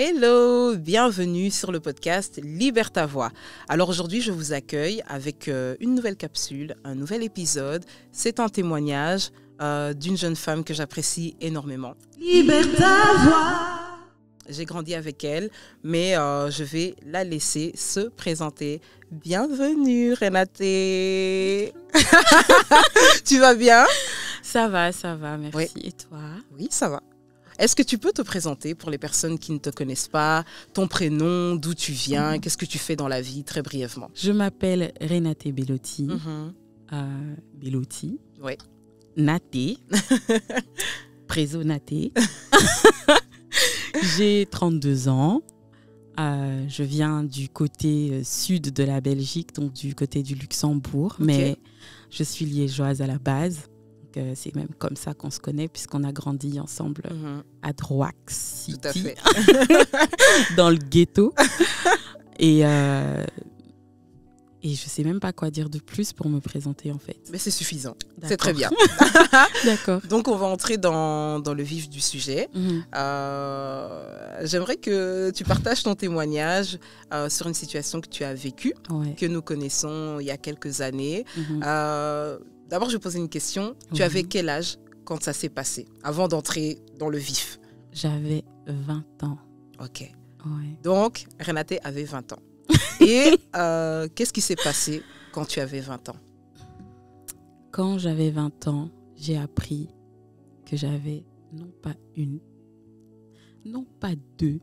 Hello, bienvenue sur le podcast Libère ta voix. Alors aujourd'hui, je vous accueille avec une nouvelle capsule, un nouvel épisode. C'est un témoignage d'une jeune femme que j'apprécie énormément. Libère ta voix. J'ai grandi avec elle, mais je vais la laisser se présenter. Bienvenue Renate. Tu vas bien? Ça va, merci. Oui. Et toi? Oui, ça va. Est-ce que tu peux te présenter pour les personnes qui ne te connaissent pas, ton prénom, d'où tu viens, qu'est-ce que tu fais dans la vie, très brièvement? Je m'appelle Renate Bellotti. Bellotti. Oui. Naté. Préso Naté. J'ai 32 ans. Je viens du côté sud de la Belgique, donc du côté du Luxembourg, mais je suis liégeoise à la base. C'est même comme ça qu'on se connaît, puisqu'on a grandi ensemble à Droax City. Tout à fait. Dans le ghetto. Et je ne sais même pas quoi dire de plus pour me présenter, en fait. Mais c'est suffisant. C'est très bien. D'accord. Donc, on va entrer dans le vif du sujet. J'aimerais que tu partages ton témoignage sur une situation que tu as vécue, que nous connaissons il y a quelques années. D'abord, je vais poser une question. Tu avais quel âge quand ça s'est passé, avant d'entrer dans le vif? J'avais 20 ans. Ok. Ouais. Donc, Renate avait 20 ans. Et qu'est-ce qui s'est passé quand tu avais 20 ans? Quand j'avais 20 ans, j'ai appris que j'avais non pas une, non pas deux,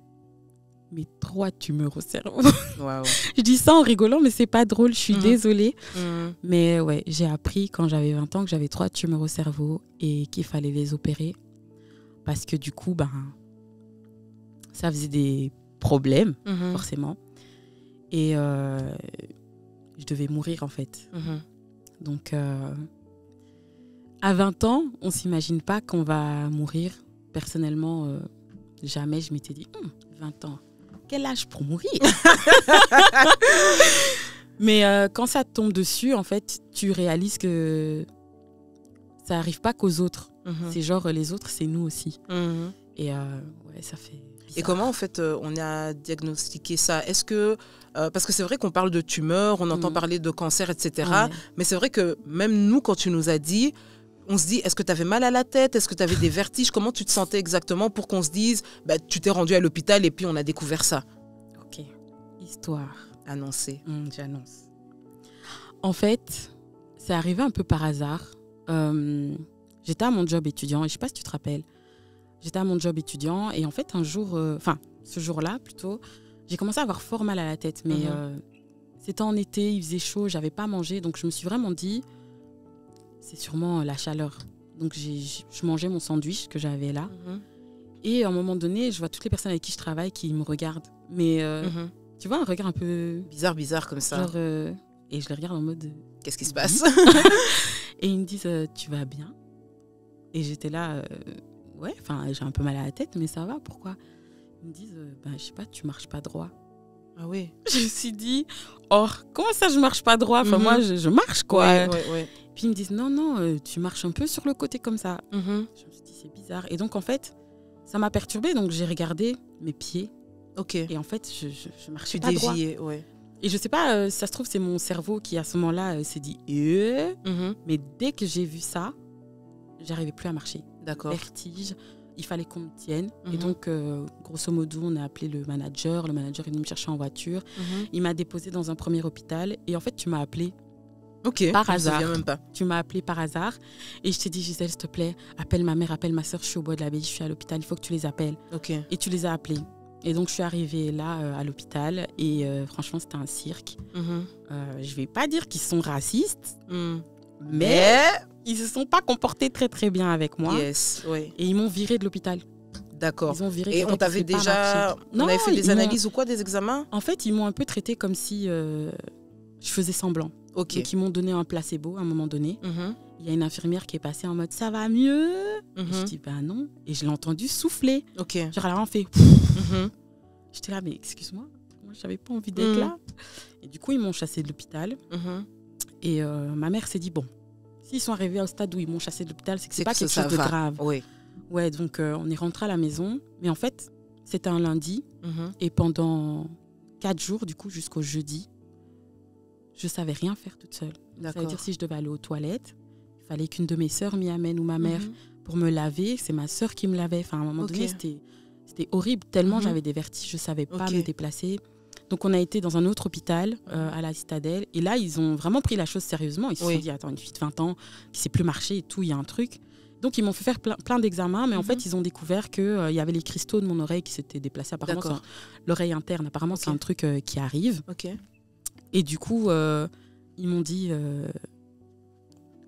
mais 3 tumeurs au cerveau. Wow. Je dis ça en rigolant, mais c'est pas drôle, je suis désolée. Mais ouais, j'ai appris quand j'avais 20 ans que j'avais 3 tumeurs au cerveau et qu'il fallait les opérer. Parce que du coup, ça faisait des problèmes, forcément. Et je devais mourir, en fait. Donc, à 20 ans, on ne s'imagine pas qu'on va mourir. Personnellement, jamais je m'étais dit, 20 ans. Quel âge pour mourir? Mais quand ça te tombe dessus, en fait, tu réalises que ça n'arrive pas qu'aux autres. C'est genre, les autres, c'est nous aussi. Et ouais, ça fait bizarre. Et comment, en fait, on a diagnostiqué ça? Est-ce que... parce que c'est vrai qu'on parle de tumeurs, on entend parler de cancer, etc. Ouais. Mais c'est vrai que même nous, quand tu nous as dit... On se dit, est-ce que tu avais mal à la tête? Est-ce que tu avais des vertiges? Comment tu te sentais exactement pour qu'on se dise, tu t'es rendu à l'hôpital et puis on a découvert ça? Ok. Histoire. Annoncée. J'annonce. En fait, c'est arrivé un peu par hasard. J'étais à mon job étudiant, et je ne sais pas si tu te rappelles. J'étais à mon job étudiant et en fait, un jour, ce jour-là plutôt, j'ai commencé à avoir fort mal à la tête. Mais c'était en été, il faisait chaud, je n'avais pas mangé. Donc, je me suis vraiment dit... c'est sûrement la chaleur. Donc, je mangeais mon sandwich que j'avais là. Et à un moment donné, je vois toutes les personnes avec qui je travaille qui me regardent. Mais tu vois, un regard un peu... Bizarre comme ça. Genre, et je les regarde en mode... Qu'est-ce qui se passe? Et ils me disent, tu vas bien? Et j'étais là, ouais, j'ai un peu mal à la tête, mais ça va, pourquoi? Ils me disent, je sais pas, tu marches pas droit. Ah oui. Je me suis dit, comment ça je marche pas droit? Moi, je marche, quoi. Ouais. Puis ils me disent, non, tu marches un peu sur le côté comme ça. Je me suis dit, c'est bizarre. Et donc, en fait, ça m'a perturbée. Donc, j'ai regardé mes pieds. Ok. Et en fait, je marchais pas droit. Ouais. Et je sais pas, ça se trouve, c'est mon cerveau qui, à ce moment-là, s'est dit, mais dès que j'ai vu ça, j'arrivais plus à marcher. D'accord. Vertige. Il fallait qu'on me tienne. Et donc, grosso modo, on a appelé le manager. Le manager est venu me chercher en voiture. Il m'a déposé dans un premier hôpital. Et en fait, tu m'as appelé. Ok, par hasard. Je me souviens même pas. Tu m'as appelé par hasard et je t'ai dit, Gisèle, s'il te plaît, appelle ma mère, appelle ma soeur, je suis au bois de la Belgique, je suis à l'hôpital, il faut que tu les appelles. Ok. Et tu les as appelés. Et donc, je suis arrivée là, à l'hôpital et franchement, c'était un cirque. Je vais pas dire qu'ils sont racistes, mais ils se sont pas comportés très, très bien avec moi. Yes, ouais. Et ils m'ont virée de l'hôpital. D'accord. Ils ont viré. Et on t'avait déjà... On avait fait des analyses ou quoi, des examens? En fait, ils m'ont un peu traité comme si je faisais semblant. Ok. Donc, ils m'ont donné un placebo à un moment donné. Il y a une infirmière qui est passée en mode « ça va mieux ?» Et je dis « non ». Et je l'ai entendu souffler. Ok. Genre, elle a fait J'étais là « mais excuse-moi, moi, je n'avais pas envie d'être là. » Et du coup, ils m'ont chassée de l'hôpital. Et ma mère s'est dit « bon, s'ils sont arrivés au stade où ils m'ont chassée de l'hôpital, c'est que c'est pas quelque chose de grave. » Ouais, donc on est rentré à la maison. Mais en fait, C'était un lundi. Et pendant 4 jours, du coup, jusqu'au jeudi, je ne savais rien faire toute seule. Ça veut dire si je devais aller aux toilettes, il fallait qu'une de mes sœurs m'y amène ou ma mère pour me laver. C'est ma sœur qui me lavait. Enfin, à un moment donné, c'était horrible. Tellement j'avais des vertiges, je ne savais pas me déplacer. Donc, on a été dans un autre hôpital, à la Citadelle. Et là, ils ont vraiment pris la chose sérieusement. Ils se sont dit, attends, une fille de 20 ans qui ne sait plus marcher et tout, il y a un truc. Donc, ils m'ont fait faire plein d'examens. Mais en fait, ils ont découvert qu'il y avait les cristaux de mon oreille qui s'étaient déplacés. Apparemment, sur l'oreille interne. Apparemment, c'est un truc qui arrive. Et du coup, ils m'ont dit,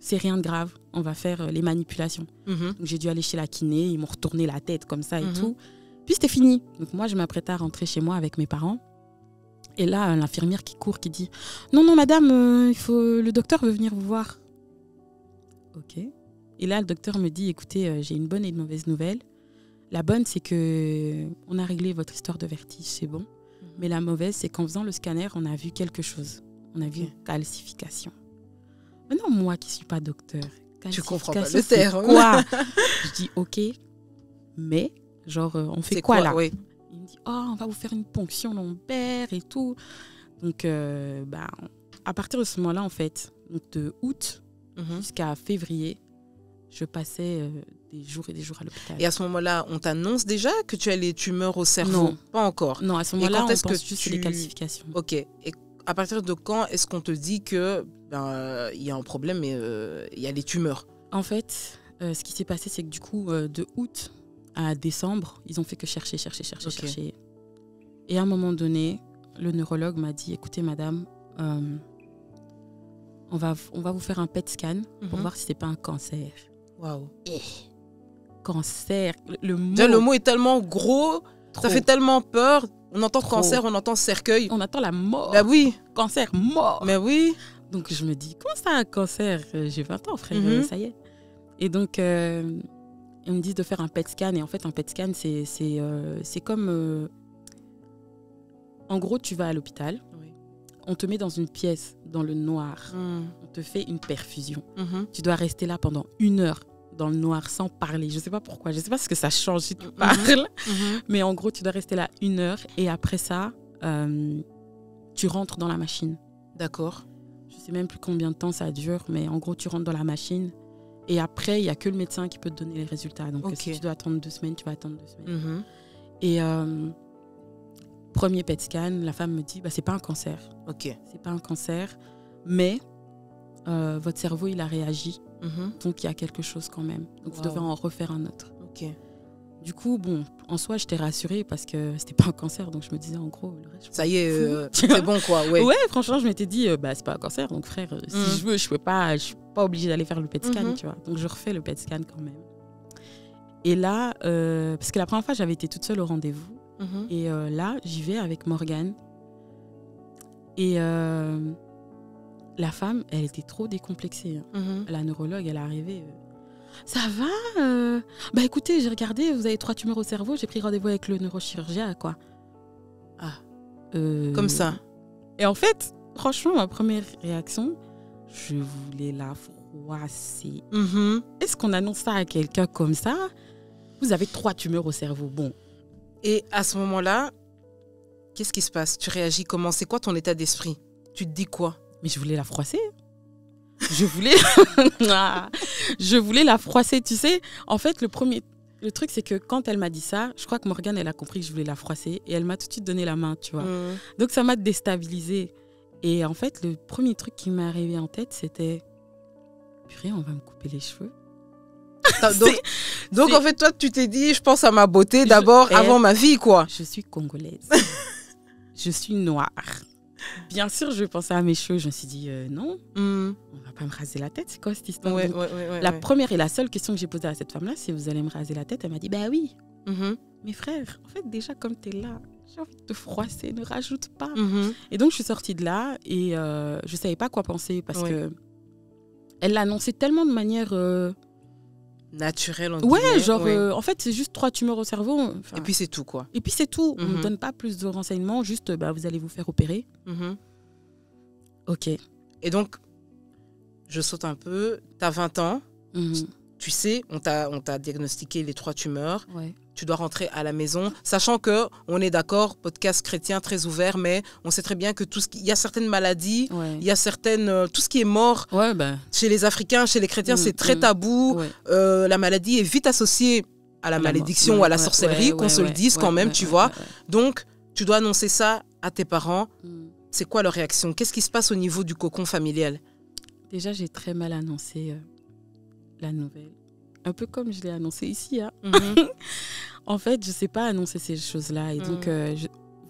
c'est rien de grave. On va faire les manipulations. Donc, j'ai dû aller chez la kiné. Ils m'ont retourné la tête comme ça et tout. Puis, c'était fini. Donc, moi, je m'apprêtais à rentrer chez moi avec mes parents. Et là, l'infirmière qui court, qui dit « Non, madame, le docteur veut venir vous voir. » Ok. Et là, le docteur me dit « Écoutez, j'ai une bonne et une mauvaise nouvelle. La bonne, c'est qu'on a réglé votre histoire de vertige, c'est bon. Mais la mauvaise, c'est qu'en faisant le scanner, on a vu quelque chose. On a vu une calcification. » Maintenant, moi qui ne suis pas docteur, tu comprends pas le terme. Quoi? Je dis « Ok, mais genre, on fait quoi là ?» Il me dit, on va vous faire une ponction lombaire et tout. Donc, à partir de ce moment-là, en fait, donc de août jusqu'à février, je passais des jours et des jours à l'hôpital. Et à ce moment-là, on t'annonce déjà que tu as les tumeurs au cerveau? Non. Pas encore? Non, à ce moment-là, on pense juste les calcifications. Ok. Et à partir de quand est-ce qu'on te dit que y a un problème et il y a les tumeurs? En fait, ce qui s'est passé, c'est que du coup, de août à décembre, ils ont fait que chercher. Et à un moment donné, le neurologue m'a dit, écoutez madame, on va vous faire un PET scan pour voir si c'est pas un cancer. Waouh. Cancer, le mot est tellement gros, ça fait tellement peur. On entend cancer, on entend cercueil. On attend la mort. Bah oui. Cancer, mort. Mais oui. Donc je me dis, comment ça un cancer? J'ai 20 ans frère, ça y est. Et donc... ils me disent de faire un PET scan. Et en fait, un PET scan, c'est comme... En gros, tu vas à l'hôpital. Oui. On te met dans une pièce, dans le noir. On te fait une perfusion. Tu dois rester là pendant 1 heure dans le noir sans parler. Je ne sais pas pourquoi. Je ne sais pas ce que ça change si tu parles. Mais en gros, tu dois rester là 1 heure. Et après ça, tu rentres dans la machine. D'accord. Je ne sais même plus combien de temps ça dure. Mais en gros, tu rentres dans la machine. Et après, il n'y a que le médecin qui peut te donner les résultats. Donc, si tu dois attendre 2 semaines, tu vas attendre 2 semaines. Et premier PET scan, la femme me dit, c'est pas un cancer. C'est pas un cancer, mais votre cerveau, il a réagi. Donc, il y a quelque chose quand même. Donc, vous devez en refaire un autre. Du coup, bon, en soi, j'étais rassurée parce que c'était pas un cancer. Donc, je me disais, en gros, le reste, ça y est, c'est bon, quoi. Ouais, franchement, je m'étais dit, c'est pas un cancer. Donc, frère, si je veux, je suis pas obligée d'aller faire le PET scan, tu vois. Donc, je refais le PET scan quand même. Et là, parce que la première fois, j'avais été toute seule au rendez-vous. Et là, j'y vais avec Morgane. Et la femme, elle était trop décomplexée. La neurologue, elle est arrivée... Ça va écoutez, j'ai regardé, vous avez 3 tumeurs au cerveau, j'ai pris rendez-vous avec le neurochirurgien, quoi. Comme ça. Et en fait, franchement, ma première réaction, je voulais la froisser. Est-ce qu'on annonce ça à quelqu'un comme ça? Vous avez 3 tumeurs au cerveau, bon. Et à ce moment-là, qu'est-ce qui se passe? Tu réagis comment? C'est quoi ton état d'esprit? Tu te dis quoi? Mais je voulais la froisser. Je voulais la froisser, tu sais. En fait, le truc, c'est que quand elle m'a dit ça, je crois que Morgane, elle a compris que je voulais la froisser et elle m'a tout de suite donné la main, tu vois. Donc, ça m'a déstabilisée. Et en fait, le premier truc qui m'est arrivé en tête, c'était purée, on va me couper les cheveux. Donc en fait, toi, tu t'es dit, je pense à ma beauté d'abord, avant ma vie, quoi. Je suis congolaise. Je suis noire. Bien sûr, je pensais à mes cheveux. Je me suis dit, non, on va pas me raser la tête. C'est quoi cette histoire? La première et la seule question que j'ai posée à cette femme-là, c'est vous allez me raser la tête? Elle m'a dit, bah oui. Mais frère, en fait, déjà, comme tu es là, j'ai envie de te froisser, ne rajoute pas. Et donc, je suis sortie de là et je savais pas quoi penser parce que elle l'a annoncé tellement de manière... naturelle. En fait, c'est juste 3 tumeurs au cerveau. Et puis, c'est tout, quoi. Et puis, c'est tout. On ne donne pas plus de renseignements. Juste, vous allez vous faire opérer. Ok. Et donc, je saute un peu. Tu as 20 ans. tu sais, on t'a diagnostiqué les 3 tumeurs. Ouais. Tu dois rentrer à la maison, sachant que on est d'accord, podcast chrétien très ouvert, mais on sait très bien que il y a certaines maladies, il y a tout ce qui est mort chez les Africains, chez les chrétiens, c'est très tabou. Ouais. La maladie est vite associée à la malédiction ou à la sorcellerie, qu'on se le dise quand même, tu vois. Donc, tu dois annoncer ça à tes parents. C'est quoi leur réaction? Qu'est-ce qui se passe au niveau du cocon familial? Déjà, j'ai très mal annoncé la nouvelle. Un peu comme je l'ai annoncé ici. Hein. En fait, je ne sais pas annoncer ces choses-là. Et donc,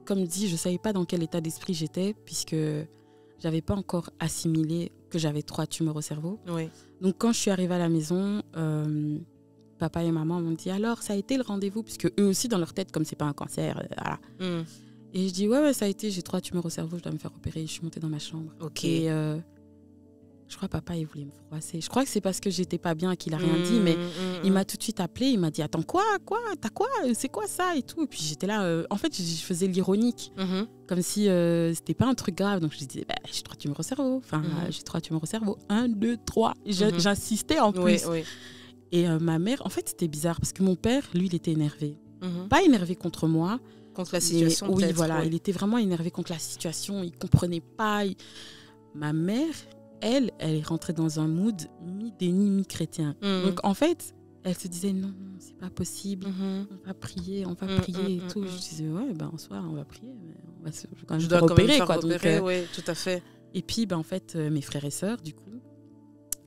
comme dit, je ne savais pas dans quel état d'esprit j'étais, puisque je n'avais pas encore assimilé que j'avais 3 tumeurs au cerveau. Oui. Donc, quand je suis arrivée à la maison, papa et maman m'ont dit, alors, ça a été le rendez-vous? Puisque eux aussi, dans leur tête, comme ce n'est pas un cancer, voilà. Et je dis, ouais, ça a été, j'ai 3 tumeurs au cerveau, je dois me faire opérer. Je suis montée dans ma chambre. Okay. Et je crois que papa, il voulait me froisser. Je crois que c'est parce que j'étais pas bien qu'il a rien dit, mais il m'a tout de suite appelé. Il m'a dit, attends, quoi? T'as quoi? C'est quoi ça? Et tout. Et puis j'étais là, en fait, je faisais l'ironique, comme si c'était pas un truc grave. Donc je disais, j'ai 3 tumeurs au cerveau. Enfin, j'ai 3 tumeurs au cerveau. 1, 2, 3. J'insistais en plus. Oui. Et ma mère, en fait, c'était bizarre parce que mon père, lui, il était énervé. Pas énervé contre moi. Contre la situation, oui, voilà. Il était vraiment énervé contre la situation. Il comprenait pas. Ma mère... Elle est rentrée dans un mood mi-déni, mi-chrétien. Donc, en fait, elle se disait, non, c'est pas possible, on va prier et tout. Je disais, ouais, en soi, on va prier, mais on va quand même faire opérer, quoi. Donc, oui, tout à fait. Et puis, en fait, mes frères et sœurs, du coup,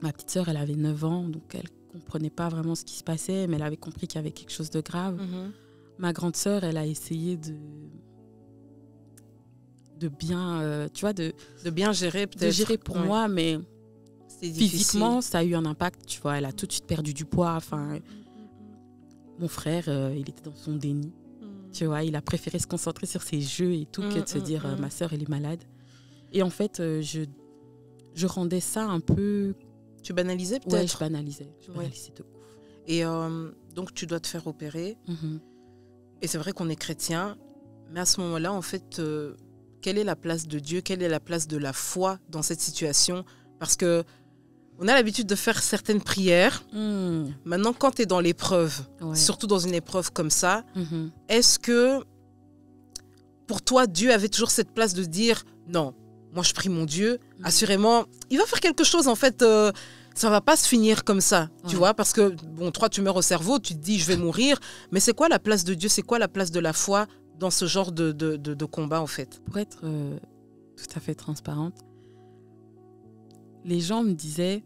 ma petite sœur, elle avait 9 ans, donc elle comprenait pas vraiment ce qui se passait, mais elle avait compris qu'il y avait quelque chose de grave. Ma grande sœur, elle a essayé de bien, tu vois, de bien gérer peut-être. De gérer pour moi, mais physiquement, ça a eu un impact, tu vois. Elle a tout de suite perdu du poids. Enfin, mon frère, il était dans son déni, tu vois. Il a préféré se concentrer sur ses jeux et tout que de se dire, ma sœur, elle est malade. Et en fait, je rendais ça un peu... Tu banalisais peut-être? Ouais, je banalisais de ouf. Et donc, tu dois te faire opérer. Et c'est vrai qu'on est chrétien, mais à ce moment-là, en fait... quelle est la place de Dieu? Quelle est la place de la foi dans cette situation? Parce qu'on a l'habitude de faire certaines prières. Maintenant, quand tu es dans l'épreuve, surtout dans une épreuve comme ça, est-ce que pour toi, Dieu avait toujours cette place de dire non, moi je prie mon Dieu, assurément, il va faire quelque chose en fait. Ça va pas se finir comme ça, tu vois, parce que, 3 tumeurs au cerveau, tu te dis je vais mourir, mais c'est quoi la place de Dieu? C'est quoi la place de la foi dans ce genre de combat, en fait? Pour être tout à fait transparente, les gens me disaient,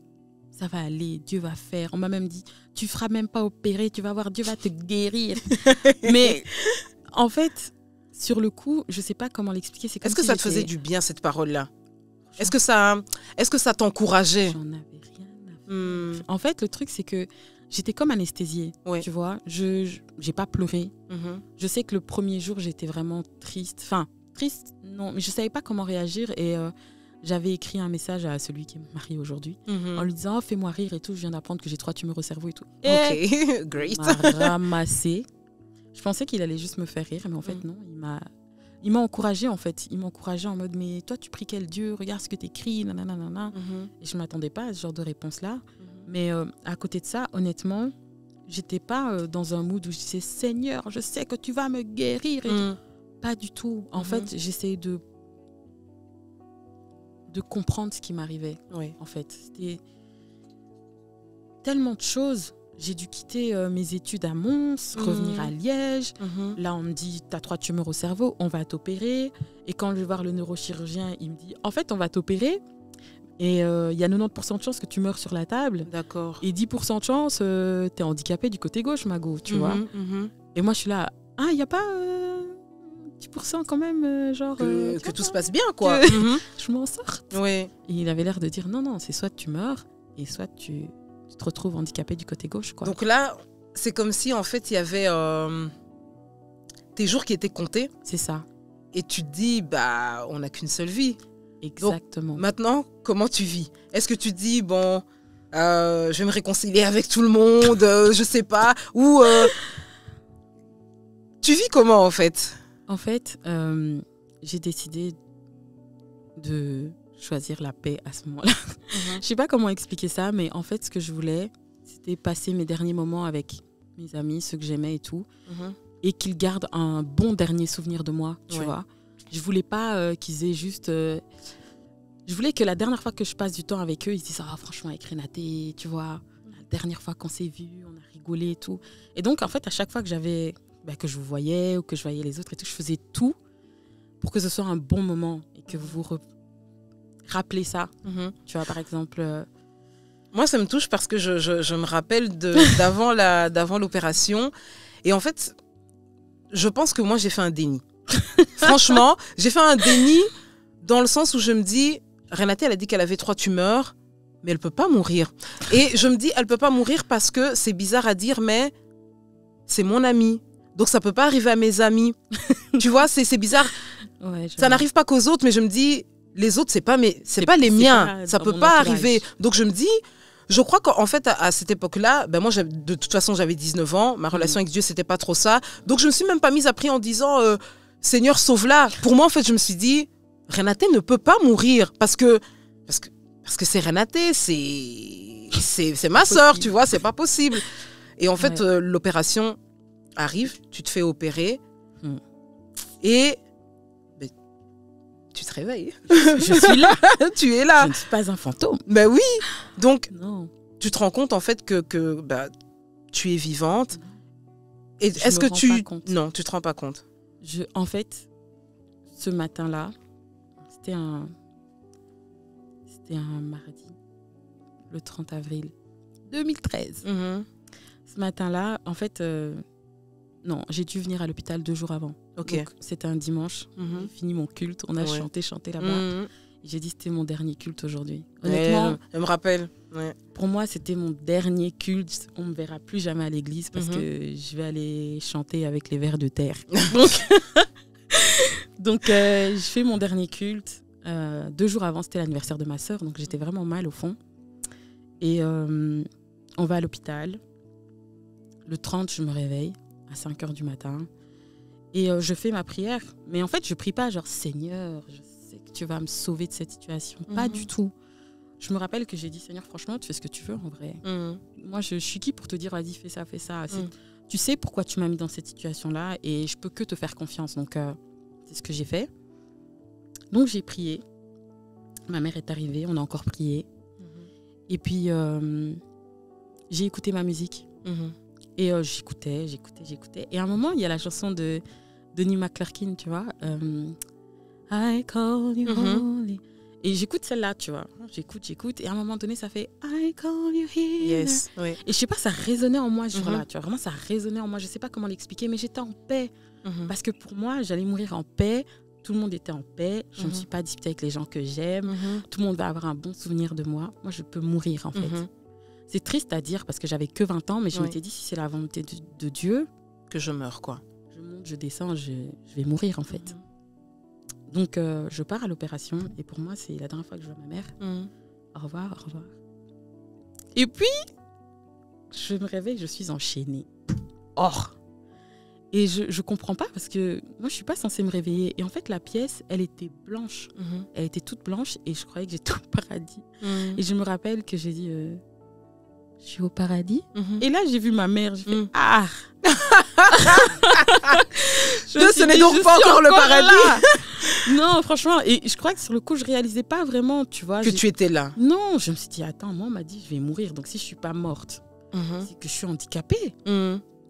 ça va aller, Dieu va faire. On m'a même dit, tu feras même pas opérer, tu vas voir, Dieu va te guérir. Mais en fait, sur le coup, je sais pas comment l'expliquer. C'est comme Est-ce que ça te faisait du bien, cette parole-là? Est-ce que ça t'encourageait? J'en avais rien à faire. En fait, le truc, c'est que j'étais comme anesthésiée, tu vois. Je n'ai pas pleuré. Je sais que le premier jour, j'étais vraiment triste. Enfin, triste, non, mais je ne savais pas comment réagir. Et j'avais écrit un message à celui qui est mon mari aujourd'hui, en lui disant, fais-moi rire et tout. Je viens d'apprendre que j'ai 3 tumeurs au cerveau et tout. Ok, great. Il m'a ramassé. Je pensais qu'il allait juste me faire rire, mais en fait, non. Il m'a encouragée, en fait. Il m'a encouragée en mode, mais toi, tu pries quel Dieu? Regarde ce que tu écris, nanana. Et je ne m'attendais pas à ce genre de réponse-là. Mais à côté de ça, honnêtement, j'étais pas dans un mood où je disais, Seigneur, je sais que tu vas me guérir. Pas du tout. En fait, j'essayais de comprendre ce qui m'arrivait. En fait, c'était tellement de choses. J'ai dû quitter mes études à Mons, revenir à Liège. Là, on me dit, tu as 3 tumeurs au cerveau, on va t'opérer. Et quand je vais voir le neurochirurgien, il me dit, en fait, on va t'opérer. Et il y a 90% de chances que tu meurs sur la table. D'accord. Et 10% de chance, tu es handicapé du côté gauche, Mago, tu vois. Et moi, je suis là, il n'y a pas 10% quand même, genre... que tout se passe bien, quoi. Je m'en sorte. Oui. Et il avait l'air de dire, non, c'est soit tu meurs, et soit tu te retrouves handicapé du côté gauche, quoi. Donc là, c'est comme si, en fait, il y avait tes jours qui étaient comptés. C'est ça. Et tu te dis, on n'a qu'une seule vie. Exactement. Donc, maintenant, comment tu vis? Est-ce que tu te dis, je vais me réconcilier avec tout le monde, je sais pas, ou tu vis comment, en fait? En fait, j'ai décidé de choisir la paix à ce moment-là. Je sais pas comment expliquer ça, mais en fait, ce que je voulais, c'était passer mes derniers moments avec mes amis, ceux que j'aimais et tout, et qu'ils gardent un bon dernier souvenir de moi, tu vois. Je voulais pas qu'ils aient juste... je voulais que la dernière fois que je passe du temps avec eux, ils se disent « Ah, franchement, avec Renaté, tu vois, la dernière fois qu'on s'est vus, on a rigolé et tout. » Et donc, en fait, à chaque fois que que je vous voyais ou que je voyais les autres et tout, je faisais tout pour que ce soit un bon moment et que vous vous rappelez ça. Tu vois, par exemple... Moi, ça me touche parce que je me rappelle d'avant l'opération. Et en fait, je pense que moi, j'ai fait un déni. Franchement, j'ai fait un déni dans le sens où je me dis, Renaté, elle a dit qu'elle avait 3 tumeurs, mais elle ne peut pas mourir. Et je me dis, elle ne peut pas mourir parce que c'est bizarre à dire, mais c'est mon amie. Donc, ça ne peut pas arriver à mes amis. Tu vois, c'est bizarre. Ouais, ça n'arrive pas qu'aux autres, mais je me dis, les autres, c'est pas les miens. Ça ne peut pas arriver. Donc, je me dis... Je crois qu'en fait, à cette époque-là, moi, de toute façon, j'avais 19 ans. Ma relation avec Dieu, c'était pas trop ça. Donc, je ne me suis même pas mise à prier en disant Seigneur, sauve-la. Pour moi, en fait, je me suis dit Renaté ne peut pas mourir parce que c'est Renaté, c'est ma sœur, tu vois, c'est pas possible. Et en fait, l'opération arrive, tu te fais opérer et tu te réveilles. Je suis là. Tu es là. Je ne suis pas un fantôme. Ben oui. Donc, non. Tu te rends compte en fait que tu es vivante. Et est-ce que Non, tu te rends pas compte. En fait, ce matin-là, c'était un mardi, le 30 avril 2013. Ce matin-là, en fait, non, j'ai dû venir à l'hôpital 2 jours avant. Okay. Donc, c'était un dimanche. J'ai fini mon culte. On a chanté là-bas. J'ai dit c'était mon dernier culte aujourd'hui. Honnêtement, je me rappelle. Ouais. Pour moi, c'était mon dernier culte. On ne me verra plus jamais à l'église parce que je vais aller chanter avec les vers de terre. Donc je fais mon dernier culte. 2 jours avant, c'était l'anniversaire de ma sœur. Donc, j'étais vraiment mal au fond. Et on va à l'hôpital. Le 30, je me réveille à 5h du matin. Et je fais ma prière. Mais en fait, je ne prie pas genre « Seigneur, je sais que tu vas me sauver de cette situation. » Pas du tout. Je me rappelle que j'ai dit « Seigneur, franchement, tu fais ce que tu veux en vrai. Moi, je suis qui pour te dire « Vas-y, fais ça, fais ça. » Tu sais pourquoi tu m'as mis dans cette situation-là et je peux que te faire confiance. Donc, c'est ce que j'ai fait. Donc, j'ai prié. Ma mère est arrivée, on a encore prié. Et puis, j'ai écouté ma musique. Et j'écoutais. Et à un moment, il y a la chanson de Donnie McClurkin, tu vois. I call you holy. Et j'écoute celle-là, tu vois. J'écoute. Et à un moment donné, ça fait I call you healer. Yes, oui. Et je sais pas, ça résonnait en moi ce jour-là. Tu vois, vraiment, ça résonnait en moi. Je sais pas comment l'expliquer, mais j'étais en paix. Parce que pour moi, j'allais mourir en paix. Tout le monde était en paix. Je ne me suis pas disputée avec les gens que j'aime. Tout le monde va avoir un bon souvenir de moi. Moi, je peux mourir, en fait. C'est triste à dire parce que j'avais que 20 ans, mais je m'étais dit, si c'est la volonté de Dieu, que je meurs, quoi. Je monte, je descends, je vais mourir, en fait. Donc, je pars à l'opération et pour moi, c'est la dernière fois que je vois ma mère. Au revoir. Et puis, je me réveille, je suis enchaînée. Et je ne comprends pas parce que moi, je ne suis pas censée me réveiller. Et en fait, la pièce, elle était blanche. Elle était toute blanche et je croyais que j'étais au paradis. Et je me rappelle que j'ai dit... je suis au paradis. Et là, j'ai vu ma mère. J'ai fait ah ce n'est donc pas encore le paradis. Non, franchement. Et je crois que sur le coup, je ne réalisais pas vraiment, tu vois. Que tu étais là. Non, je me suis dit, attends, moi, on m'a dit, je vais mourir. Donc, si je ne suis pas morte, c'est que je suis handicapée.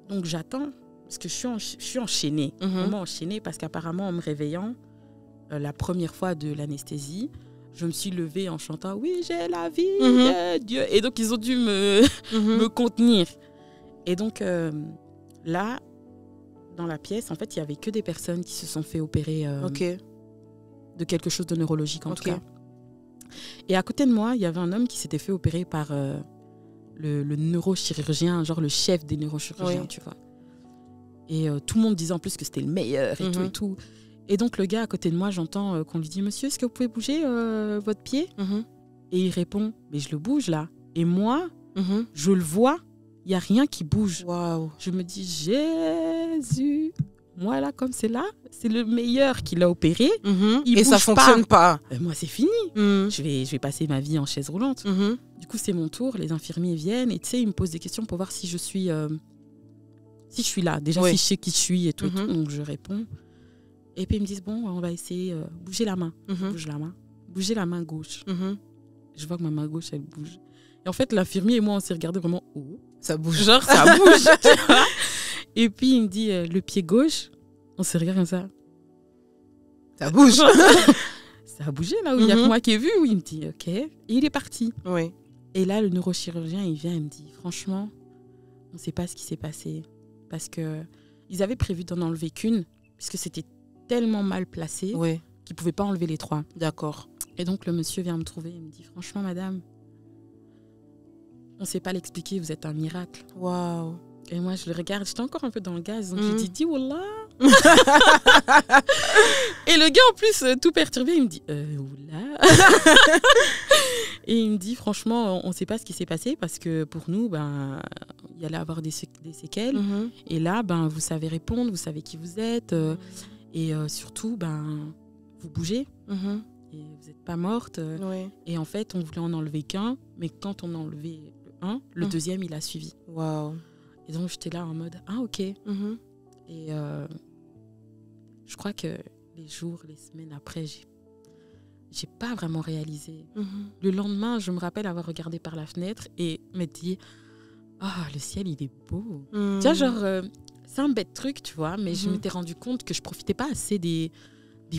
Donc, j'attends. Parce que je suis enchaînée. Vraiment enchaînée parce qu'apparemment, en me réveillant, la première fois de l'anesthésie, je me suis levée en chantant « Oui, j'ai la vie de Dieu ». Et donc, ils ont dû me contenir. Et donc, là, dans la pièce, en fait, il n'y avait que des personnes qui se sont fait opérer de quelque chose de neurologique, en tout cas. Et à côté de moi, il y avait un homme qui s'était fait opérer par le neurochirurgien, genre le chef des neurochirurgiens, tu vois. Et tout le monde disait en plus que c'était le meilleur et tout et tout. Et donc, le gars à côté de moi, j'entends qu'on lui dit « Monsieur, est-ce que vous pouvez bouger votre pied ?» Et il répond « Mais je le bouge là. » Et moi, je le vois, il n'y a rien qui bouge. Wow. Je me dis « Jésus, moi là, comme c'est là, c'est le meilleur qui l'a opéré. Il et ça ne fonctionne pas. Moi, c'est fini. Je vais passer ma vie en chaise roulante. Du coup, c'est mon tour. Les infirmiers viennent et tu sais, ils me posent des questions pour voir si je suis là. Déjà, si je sais qui je suis et tout. Donc, je réponds. Et puis, ils me disent, bon, on va essayer. Bouger la main. Bouge la main. Bouger la main gauche. Je vois que ma main gauche, elle bouge. Et en fait, l'infirmier et moi, on s'est regardé vraiment. Oh, ça bouge. Genre, ça bouge. Et puis, il me dit, le pied gauche. On s'est regardé comme ça. Ça bouge. Ça a bougé là où il y a que moi qui ai vu. Où il me dit, OK. Et il est parti. Oui. Et là, le neurochirurgien, il vient, il me dit, franchement, on ne sait pas ce qui s'est passé. Parce qu'ils avaient prévu d'en enlever qu'une, puisque c'était tellement mal placé qu'ils ne pouvaient pas enlever les 3. D'accord. Et donc, le monsieur vient me trouver, il me dit, franchement, madame, on ne sait pas l'expliquer, vous êtes un miracle. Waouh. Et moi, je le regarde, j'étais encore un peu dans le gaz, donc je dis, wallah. Et le gars, en plus, tout perturbé, il me dit, oula. Et il me dit, franchement, on ne sait pas ce qui s'est passé parce que pour nous, il y allait avoir des séquelles. Et là, vous savez répondre, vous savez qui vous êtes. Et surtout, vous bougez. Et vous n'êtes pas morte. Et en fait, on voulait en enlever qu'un. Mais quand on a enlevé le 1, le deuxième, il a suivi. Waouh. Et donc, j'étais là en mode, ah, OK. Et je crois que les jours, les semaines après, j'ai pas vraiment réalisé. Le lendemain, je me rappelle avoir regardé par la fenêtre et me dit, le ciel, il est beau. Tu vois, genre, c'est un bête truc, tu vois, mais je m'étais rendu compte que je profitais pas assez des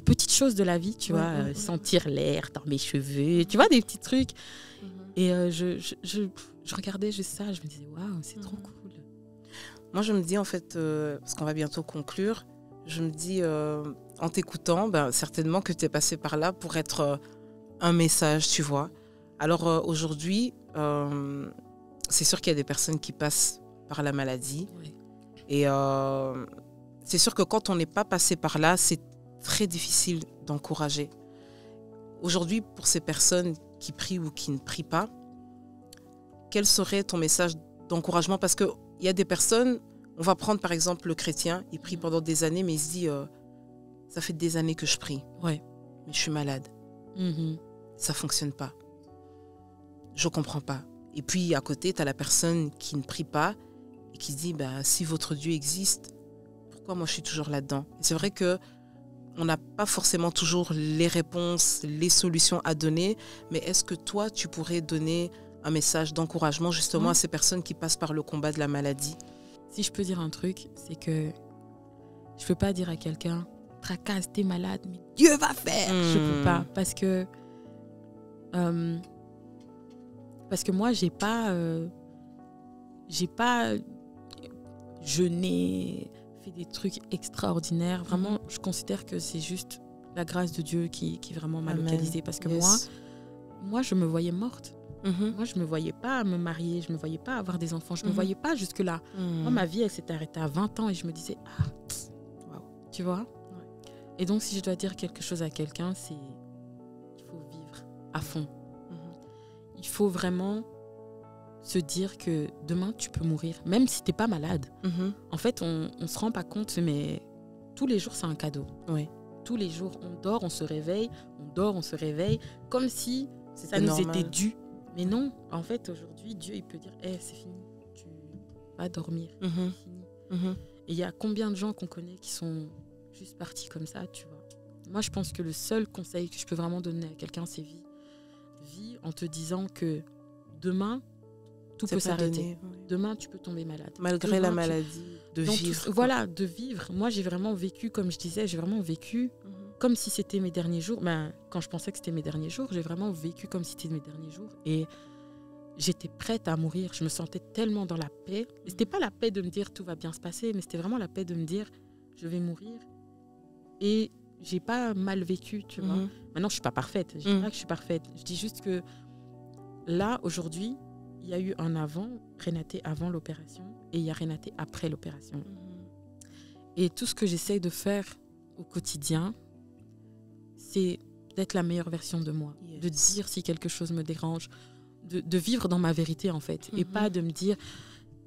petites choses de la vie, tu vois, sentir l'air dans mes cheveux, tu vois, des petits trucs. Et je regardais juste ça, je me disais, waouh, c'est trop cool. Moi, je me dis, en fait, parce qu'on va bientôt conclure, je me dis, en t'écoutant, certainement que tu es passé par là pour être un message, tu vois. Alors, aujourd'hui, c'est sûr qu'il y a des personnes qui passent par la maladie. Oui. Et c'est sûr que quand on n'est pas passé par là, c'est très difficile d'encourager. Aujourd'hui, pour ces personnes qui prient ou qui ne prient pas, quel serait ton message d'encouragement? Parce qu'il y a des personnes, on va prendre par exemple le chrétien, il prie pendant des années, mais il se dit, ça fait des années que je prie, mais je suis malade. Ça ne fonctionne pas. Je ne comprends pas. Et puis à côté, tu as la personne qui ne prie pas et qui se dit, si votre Dieu existe, pourquoi moi je suis toujours là-dedans? Et c'est vrai qu'on n'a pas forcément toujours les réponses, les solutions à donner, mais est-ce que toi, tu pourrais donner un message d'encouragement justement à ces personnes qui passent par le combat de la maladie? Si je peux dire un truc, c'est que je ne peux pas dire à quelqu'un, tracasse, t'es malade, mais Dieu va faire. Je ne peux pas, parce que moi, j'ai pas jeûné, fait des trucs extraordinaires. Vraiment, je considère que c'est juste la grâce de Dieu qui vraiment m'a localisée. Parce que moi, je me voyais morte. Moi, je ne me voyais pas me marier, je ne me voyais pas avoir des enfants, je ne me voyais pas jusque-là. Moi, ma vie, elle s'est arrêtée à 20 ans et je me disais, tu vois. Et donc, si je dois dire quelque chose à quelqu'un, c'est qu'il faut vivre à fond. Il faut vraiment se dire que demain, tu peux mourir, même si tu n'es pas malade. En fait, on ne se rend pas compte, mais tous les jours, c'est un cadeau. Tous les jours, on dort, on se réveille, comme si ça nous était dû. Mais non, en fait, aujourd'hui, Dieu, il peut dire, c'est fini, tu vas dormir, c'est fini. Et il y a combien de gens qu'on connaît qui sont juste partis comme ça, tu vois. Moi, je pense que le seul conseil que je peux vraiment donner à quelqu'un, c'est vie. Vie en te disant que demain, tout peut s'arrêter. Demain, tu peux tomber malade. Malgré la maladie, de vivre. Voilà, de vivre. Moi, j'ai vraiment vécu, comme je disais, comme si c'était mes derniers jours. Quand je pensais que c'était mes derniers jours, j'ai vraiment vécu comme si c'était mes derniers jours. Et j'étais prête à mourir. Je me sentais tellement dans la paix. Et c'était pas la paix de me dire tout va bien se passer, mais c'était vraiment la paix de me dire je vais mourir. Et j'ai pas mal vécu, tu vois. Maintenant, je suis pas parfaite. Je dis pas que je suis parfaite. Je dis juste que là, aujourd'hui, il y a eu un avant, Renaté avant l'opération, et il y a Renaté après l'opération. Et tout ce que j'essaye de faire au quotidien, c'est d'être la meilleure version de moi, de dire si quelque chose me dérange, de vivre dans ma vérité en fait, et pas de me dire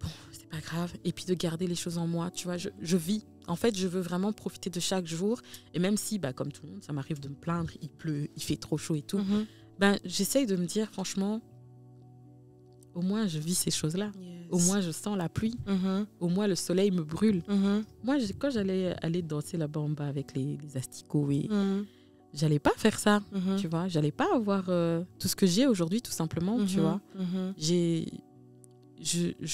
bon, c'est pas grave, et puis de garder les choses en moi, tu vois, je vis. En fait, je veux vraiment profiter de chaque jour, et même si, comme tout le monde, ça m'arrive de me plaindre, il pleut, il fait trop chaud et tout, j'essaye de me dire franchement, au moins je vis ces choses-là. Yes. Au moins je sens la pluie. Au moins le soleil me brûle. Moi, quand j'allais aller danser là-bas en bas avec les asticots, j'allais pas faire ça, tu vois. J'allais pas avoir tout ce que j'ai aujourd'hui, tout simplement, tu vois. Je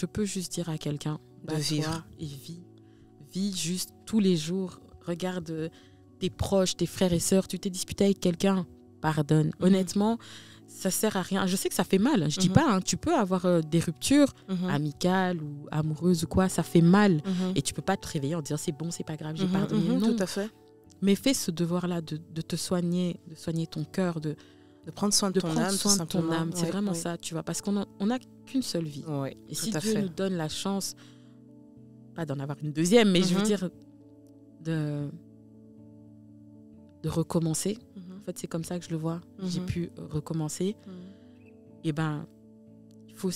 peux juste dire à quelqu'un de vivre et vis juste tous les jours. Regarde tes proches, tes frères et sœurs, tu t'es disputé avec quelqu'un, pardonne. Honnêtement, ça sert à rien. Je sais que ça fait mal, je dis pas, hein, tu peux avoir des ruptures amicales ou amoureuses ou quoi, ça fait mal. Et tu peux pas te réveiller en disant c'est bon, c'est pas grave, j'ai pardonné. Non, tout à fait. Mais fais ce devoir-là de te soigner, de soigner ton cœur, de prendre soin de ton âme, soin de ton âme. C'est vraiment ça, tu vois, parce qu'on n'a qu'une seule vie. Et si Dieu nous donne la chance, pas d'en avoir une deuxième, mais je veux dire de recommencer. En fait, c'est comme ça que je le vois. J'ai pu recommencer. Et ben, il faut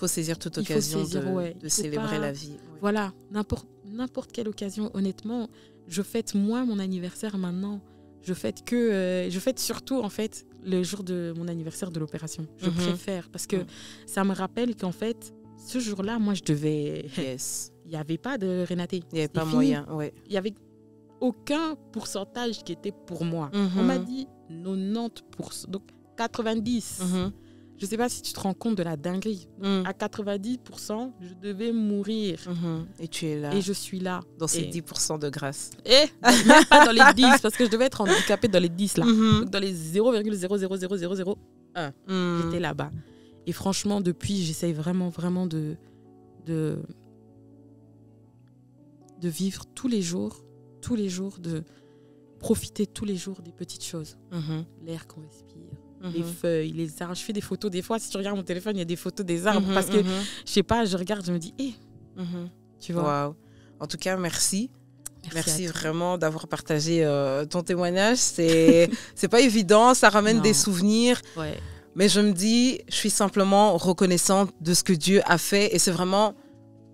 saisir toute occasion de célébrer la vie. Voilà, n'importe quelle occasion, honnêtement. Je fête moi mon anniversaire maintenant. Je fête surtout en fait le jour de mon anniversaire de l'opération. Je préfère parce que ça me rappelle qu'en fait ce jour-là, moi je devais. Yes. Il n'y avait pas de Renaté. Il n'y avait pas moyen. Il y avait aucun pourcentage qui était pour moi. On m'a dit 90%, donc 90%. Je ne sais pas si tu te rends compte de la dinguerie. À 90%, je devais mourir. Et tu es là. Et je suis là. Dans ces 10% de grâce. Et même pas dans les 10, parce que je devais être handicapée dans les 10 là. Donc dans les 0,00001. J'étais là-bas. Et franchement, depuis, j'essaye vraiment de vivre tous les jours, de profiter tous les jours des petites choses. L'air qu'on respire. Les feuilles, les arbres. Je fais des photos. Des fois, si tu regardes mon téléphone, il y a des photos des arbres. Parce que, je sais pas, je regarde, je me dis, tu vois. Wow. En tout cas, merci. Merci vraiment d'avoir partagé ton témoignage. C'est pas évident, ça ramène des souvenirs. Ouais. Mais je me dis, je suis simplement reconnaissante de ce que Dieu a fait. Et c'est vraiment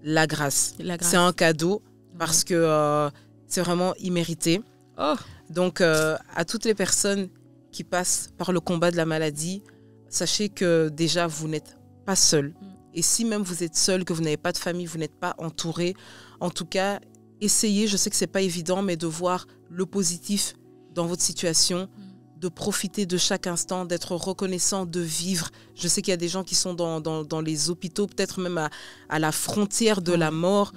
la grâce. C'est un cadeau parce que c'est vraiment immérité. Donc, à toutes les personnes qui passent par le combat de la maladie, sachez que déjà, vous n'êtes pas seul. Et si même vous êtes seul, que vous n'avez pas de famille, vous n'êtes pas entouré, en tout cas, essayez, je sais que ce n'est pas évident, mais de voir le positif dans votre situation, de profiter de chaque instant, d'être reconnaissant, de vivre. Je sais qu'il y a des gens qui sont dans les hôpitaux, peut-être même à la frontière de la mort,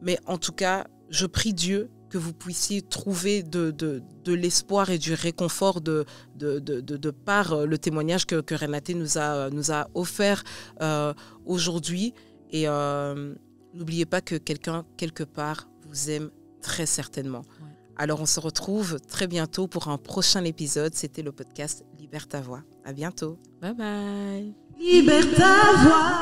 mais en tout cas, je prie Dieu que vous puissiez trouver de l'espoir et du réconfort de par le témoignage que Renaté nous a offert aujourd'hui. Et n'oubliez pas que quelqu'un, quelque part, vous aime très certainement. Alors, on se retrouve très bientôt pour un prochain épisode. C'était le podcast Libère ta voix. À bientôt. Bye bye. Libère ta voix.